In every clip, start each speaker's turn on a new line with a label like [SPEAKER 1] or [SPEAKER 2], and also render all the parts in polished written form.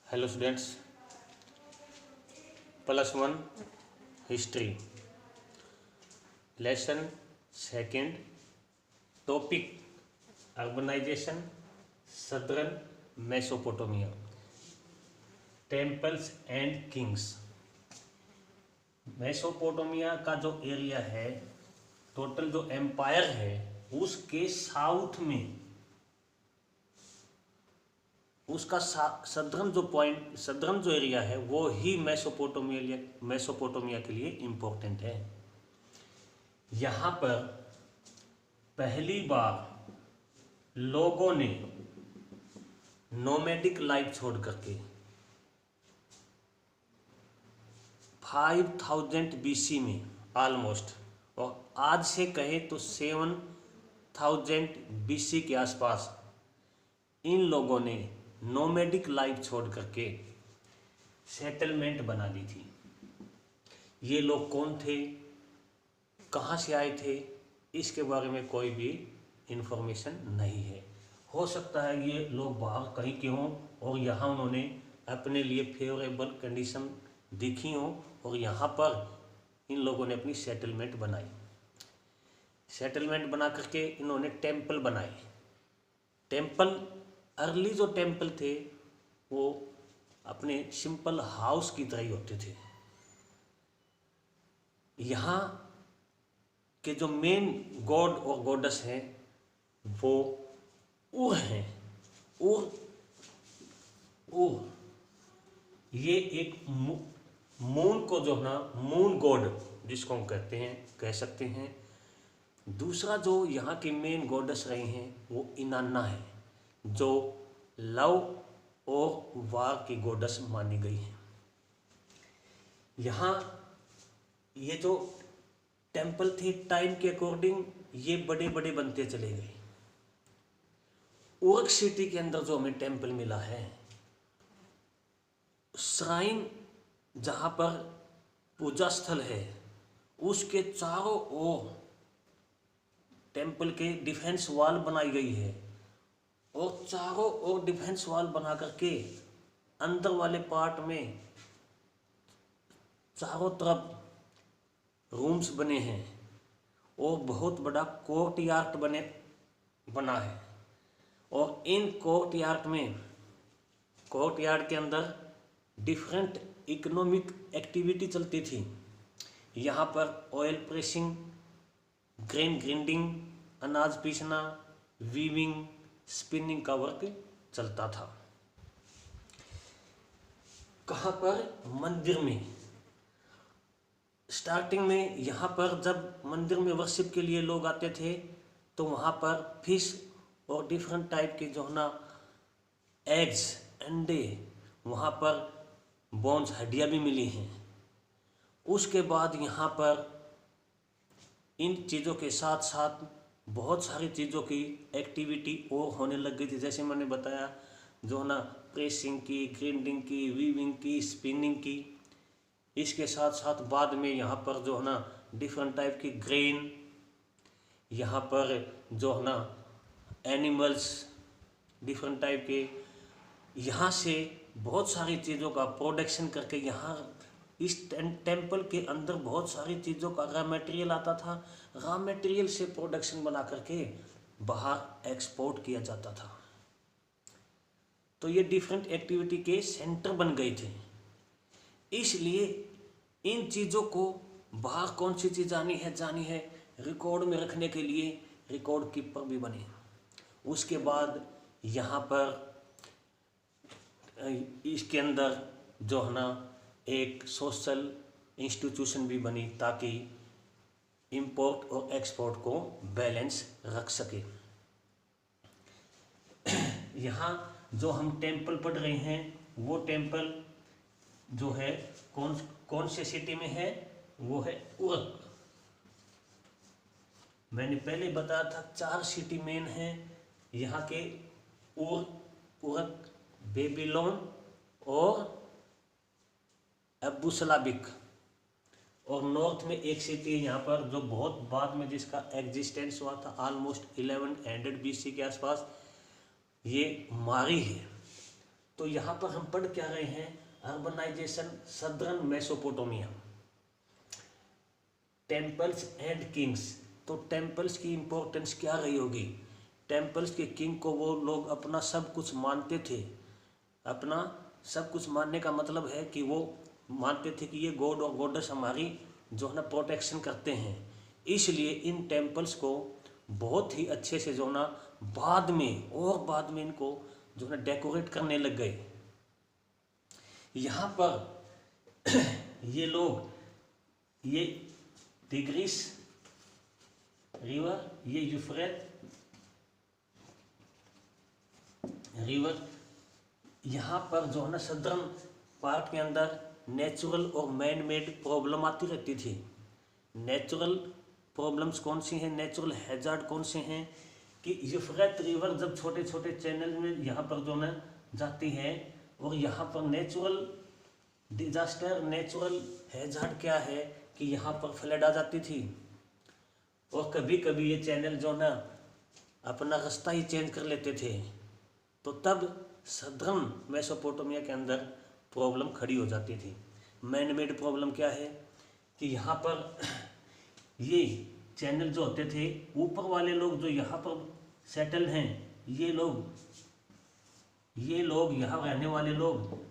[SPEAKER 1] Hello students, +1 history lesson second. Topic urbanisation southern Mesopotamia, temples and kings. Mesopotamia का जो area है, total जो empire है, उसके साउथ में उसका सदर्न जो एरिया है वो ही मेसोपोटामिया के लिए इम्पोर्टेंट है। यहाँ पर पहली बार लोगों ने नोमैडिक लाइफ छोड़ करके 5000 BC में ऑलमोस्ट, और आज से कहे तो 7000 BC के आसपास इन लोगों ने नोमैडिक लाइफ छोड़ करके सेटलमेंट बना ली थी। ये लोग कौन थे, कहाँ से आए थे, इसके बारे में कोई भी इन्फॉर्मेशन नहीं है। हो सकता है ये लोग बाहर कहीं के हों और यहाँ उन्होंने अपने लिए फेवरेबल कंडीशन देखी हों और यहाँ पर इन लोगों ने अपनी सेटलमेंट बनाई। सेटलमेंट बना करके इन्होंने टेम्पल बनाए। टेम्पल अर्ली जो टेम्पल थे वो अपने सिंपल हाउस की तरह ही होते थे। यहाँ के जो मेन गॉड और गॉडेस हैं वो उर हैं। उर ये एक मून को जो ना मून गॉड जिसको हम कहते हैं कह सकते हैं। दूसरा जो यहाँ की मेन गॉडेस रही हैं वो इनाना है, जो लव और वार की गॉडेस मानी गई है। यहाँ ये जो टेम्पल थे टाइम के अकॉर्डिंग ये बड़े बड़े बनते चले गए। उर्क सिटी के अंदर जो हमें टेम्पल मिला है, श्राइन जहाँ पर पूजा स्थल है, उसके चारों ओर टेम्पल के डिफेंस वॉल बनाई गई है और चारों ओर डिफेंस वॉल बना करके अंदर वाले पार्ट में चारों तरफ रूम्स बने हैं और बहुत बड़ा कोर्ट यार्ड बना है। और इन कोर्ट यार्ड के अंदर डिफरेंट इकोनॉमिक एक्टिविटी चलती थी। यहाँ पर ऑयल प्रेसिंग, ग्रेन ग्राइंडिंग, अनाज पीसना, वीविंग, स्पिनिंग का वर्क चलता था। कहाँ पर? मंदिर में। स्टार्टिंग में यहाँ पर जब मंदिर में वर्शिप के लिए लोग आते थे तो वहाँ पर फिश और डिफरेंट टाइप के जो ना एग्स, अंडे, वहाँ पर बोन्स, हड्डियाँ भी मिली हैं। उसके बाद यहाँ पर इन चीज़ों के साथ साथ बहुत सारी चीज़ों की एक्टिविटी और होने लग गई थी। जैसे मैंने बताया जो ना प्रेसिंग की, ग्राइंडिंग की, वीविंग की, स्पिनिंग की। इसके साथ साथ बाद में यहाँ पर जो है ना डिफरेंट टाइप की ग्रेन, यहाँ पर जो है ना एनिमल्स डिफरेंट टाइप के, यहाँ से बहुत सारी चीज़ों का प्रोडक्शन करके यहाँ इस टेम्पल के अंदर बहुत सारी चीज़ों का रॉ मटेरियल आता था। रॉ मटेरियल से प्रोडक्शन बना करके बाहर एक्सपोर्ट किया जाता था। तो ये डिफरेंट एक्टिविटी के सेंटर बन गए थे। इसलिए इन चीज़ों को बाहर कौन सी चीज़ जानी है रिकॉर्ड में रखने के लिए रिकॉर्ड कीपर भी बने। उसके बाद यहाँ पर इसके अंदर जो है ना एक सोशल इंस्टीट्यूशन भी बनी ताकि इंपोर्ट और एक्सपोर्ट को बैलेंस रख सके। यहाँ जो हम टेम्पल पढ़ रहे हैं वो टेम्पल जो है कौन से सिटी में है, वो है उर्क। मैंने पहले बताया था 4 सिटी मेन हैं यहाँ के, उर्क, बेबीलोन और अबू सलाबिक। और नॉर्थ में एक सिटी है यहाँ पर जो बहुत बाद में जिसका एग्जिस्टेंस हुआ था ऑलमोस्ट 1100 BC के आसपास, ये मारी है। तो तो यहाँ पर हम पढ़ क्या रहे हैं, urbanisation southern Mesopotamia, temples and kings. तो टेम्पल्स की इम्पोर्टेंस क्या रही होगी, टेम्पल्स के किंग को वो लोग अपना सब कुछ मानते थे। अपना सब कुछ मानने का मतलब है कि वो मानते थे कि ये गॉड और गॉडेस हमारी जो है ना प्रोटेक्शन करते हैं, इसलिए इन टेम्पल्स को बहुत ही अच्छे से जो है ना बाद में इनको जो है ना डेकोरेट करने लग गए। यहाँ पर ये लोग, ये टिग्रिस रिवर, ये यूफ्रेट रिवर, यहाँ पर जो है ना सदर्न पार्ट के अंदर नेचुरल और मैन मेड प्रॉब्लम आती रहती थी। नेचुरल प्रॉब्लम्स कौन सी हैं, नेचुरल हैजार्ड कौन से हैं कि यूफ्रेट रिवर जब छोटे छोटे चैनल में यहाँ पर जो है जाती है, और यहाँ पर नेचुरल डिजास्टर, नेचुरल हैजार्ड क्या है कि यहाँ पर फ्लड आ जाती थी, और कभी कभी ये चैनल जो ना अपना रास्ता ही चेंज कर लेते थे। तो तब सदर्न मेसोपोटामिया के अंदर प्रॉब्लम खड़ी हो जाती थी। मैन मेड प्रॉब्लम क्या है कि यहाँ पर ये चैनल जो होते थे, ऊपर वाले लोग जो यहाँ पर सेटल हैं, ये लोग यहाँ रहने वाले लोग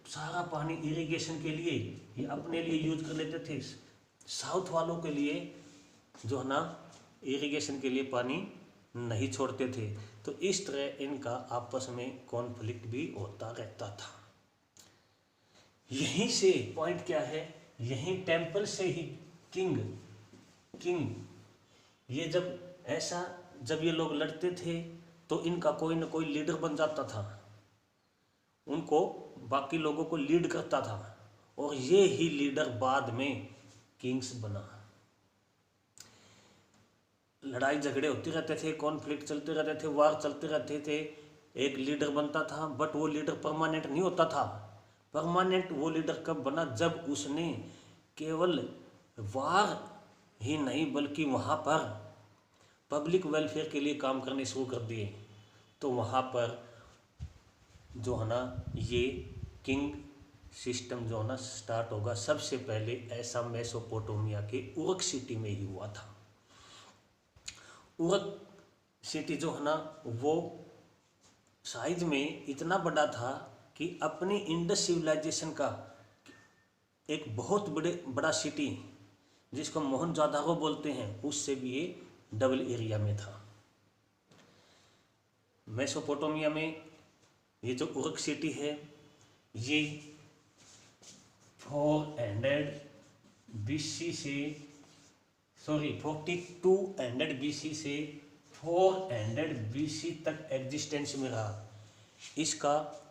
[SPEAKER 1] सारा पानी इरिगेशन के लिए ये अपने लिए यूज कर लेते थे। साउथ वालों के लिए जो है ना इरिगेशन के लिए पानी नहीं छोड़ते थे। तो इस तरह इनका आपस में कॉन्फ्लिक्ट भी होता रहता था। यहीं से पॉइंट क्या है, यहीं टेम्पल से ही किंग ये जब ये लोग लड़ते थे तो इनका कोई ना कोई लीडर बन जाता था, उनको बाकी लोगों को लीड करता था, और ये ही लीडर बाद में किंग्स बना। लड़ाई झगड़े होते रहते थे, कॉन्फ्लिक्ट चलते रहते थे, वार चलते रहते थे, एक लीडर बनता था, बट वो लीडर परमानेंट नहीं होता था। परमानेंट वो लीडर कब बना, जब उसने केवल वार ही नहीं बल्कि वहाँ पर पब्लिक वेलफेयर के लिए काम करने शुरू कर दिए। तो वहाँ पर जो है ना ये किंग सिस्टम जो है ना स्टार्ट होगा। सबसे पहले ऐसा मेसोपोटामिया के उरक सिटी में ही हुआ था। उरक सिटी जो है ना वो साइज में इतना बड़ा था कि अपनी इंडस सिविलाइजेशन का एक बहुत बड़ा सिटी जिसको मोहनजोदाड़ो बोलते हैं, उससे भी ये डबल एरिया में था। मेसोपोटामिया में ये जो उरक सिटी है ये 4200 BC से 400 BC तक एग्जिस्टेंस में रहा। इसका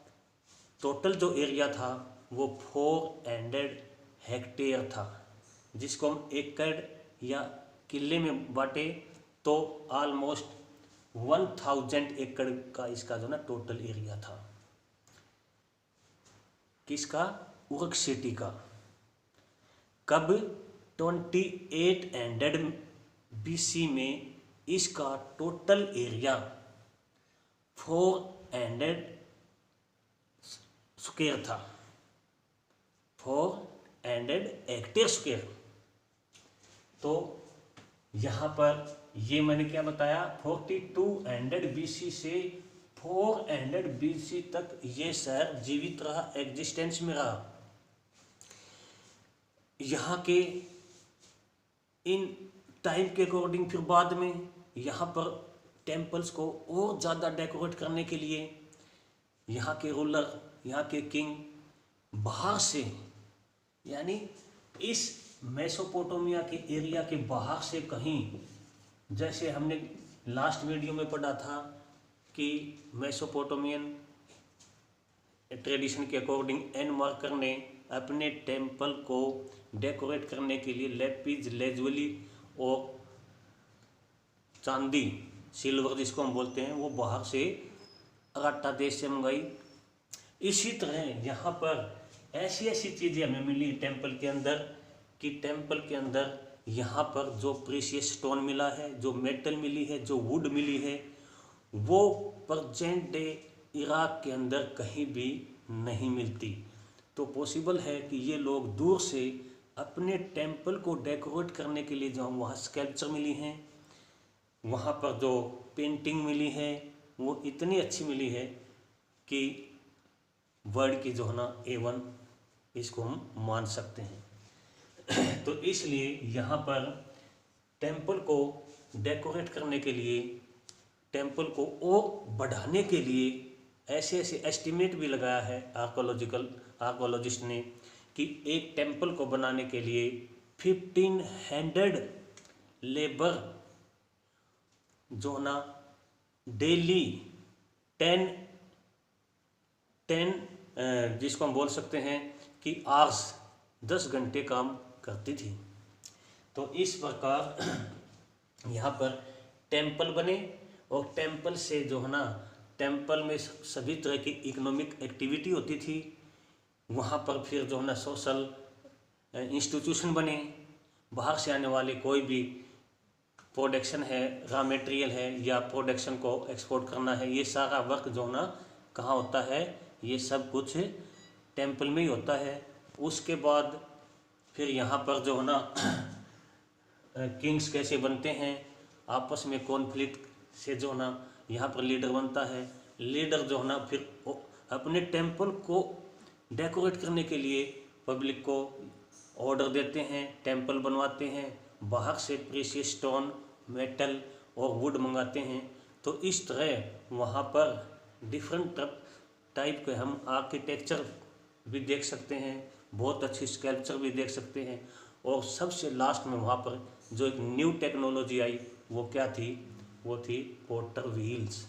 [SPEAKER 1] टोटल जो एरिया था वो 400 हेक्टेयर था, जिसको हम एकड़ या किले में बांटे तो ऑलमोस्ट 1000 एकड़ का इसका जो ना टोटल एरिया था। किसका, उरक सिटी का। कब, 2800 BC में इसका टोटल एरिया 400 स्क्वायर था, 400 हेक्टेयर स्क्वायर। तो यहाँ पर ये मैंने क्या बताया, 4200 BC से 400 BC तक ये शहर जीवित रहा, एग्जिस्टेंस में रहा। यहाँ के इन टाइम के अकॉर्डिंग फिर बाद में यहाँ पर टेम्पल्स को और ज़्यादा डेकोरेट करने के लिए यहाँ के रूलर, यहाँ के किंग बाहर से, यानी इस मेसोपोटामिया के एरिया के बाहर से कहीं, जैसे हमने लास्ट वीडियो में पढ़ा था कि मेसोपोटामियन ट्रेडिशन के अकॉर्डिंग एन मार्कर ने अपने टेम्पल को डेकोरेट करने के लिए लेपिस लेजुली और चांदी, सिल्वर जिसको हम बोलते हैं, वो बाहर से अराटा देश से मंगाई। इसी तरह यहाँ पर ऐसी ऐसी चीज़ें हमें मिली टेम्पल के अंदर कि टेम्पल के अंदर यहाँ पर जो प्रीशियस स्टोन मिला है, जो मेटल मिली है, जो वुड मिली है, वो प्रेजेंट डे इराक के अंदर कहीं भी नहीं मिलती। तो पॉसिबल है कि ये लोग दूर से अपने टेम्पल को डेकोरेट करने के लिए जो हम वहाँ स्कल्पचर मिली हैं, वहाँ पर जो पेंटिंग मिली है वो इतनी अच्छी मिली है कि वर्ल्ड की जो है ना A1 इसको हम मान सकते हैं। तो इसलिए यहाँ पर टेम्पल को डेकोरेट करने के लिए, टेम्पल को और बढ़ाने के लिए ऐसे ऐसे एस्टीमेट भी लगाया है आर्कोलॉजिस्ट ने कि एक टेम्पल को बनाने के लिए 1500 लेबर जो ना डेली 10 जिसको हम बोल सकते हैं कि आवर्स 10 घंटे काम करती थी। तो इस प्रकार यहाँ पर टेम्पल बने और टेम्पल से जो है ना, टेम्पल में सभी तरह की इकोनॉमिक एक्टिविटी होती थी। वहाँ पर फिर जो है ना सोशल इंस्टीट्यूशन बने, बाहर से आने वाले कोई भी प्रोडक्शन है, रॉ मटेरियल है या प्रोडक्शन को एक्सपोर्ट करना है, ये सारा वर्क जो है ना कहाँ होता है, ये सब कुछ टेम्पल में ही होता है। उसके बाद फिर यहाँ पर जो है ना किंग्स कैसे बनते हैं, आपस में कॉन्फ्लिक्ट से जो है ना यहाँ पर लीडर बनता है। लीडर जो है ना फिर अपने टेम्पल को डेकोरेट करने के लिए पब्लिक को ऑर्डर देते हैं, टेम्पल बनवाते हैं, बाहर से प्रीशियस स्टोन, मेटल और वुड मंगाते हैं। तो इस तरह वहाँ पर डिफरेंट टाइप के हम आर्किटेक्चर भी देख सकते हैं, बहुत अच्छी स्कल्पचर भी देख सकते हैं। और सबसे लास्ट में वहाँ पर जो एक न्यू टेक्नोलॉजी आई वो क्या थी, वो थी पोटर व्हील्स।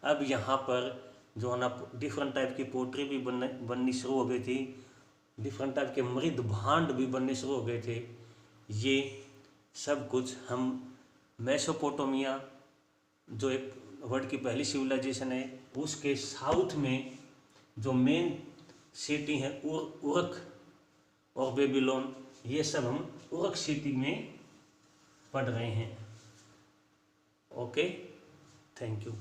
[SPEAKER 1] अब यहाँ पर जो है ना डिफरेंट टाइप की पोटरी भी बननी शुरू हो गई थी, डिफरेंट टाइप के मृद भांड भी बनने शुरू हो गए थे। ये सब कुछ हम मेसोपोटामिया जो एक वर्ल्ड की पहली सिविलाइजेशन है उसके साउथ में जो मेन सिटी है उरक और बेबीलोन, ये सब हम उरक सिटी में पढ़ रहे हैं। Okay, thank you.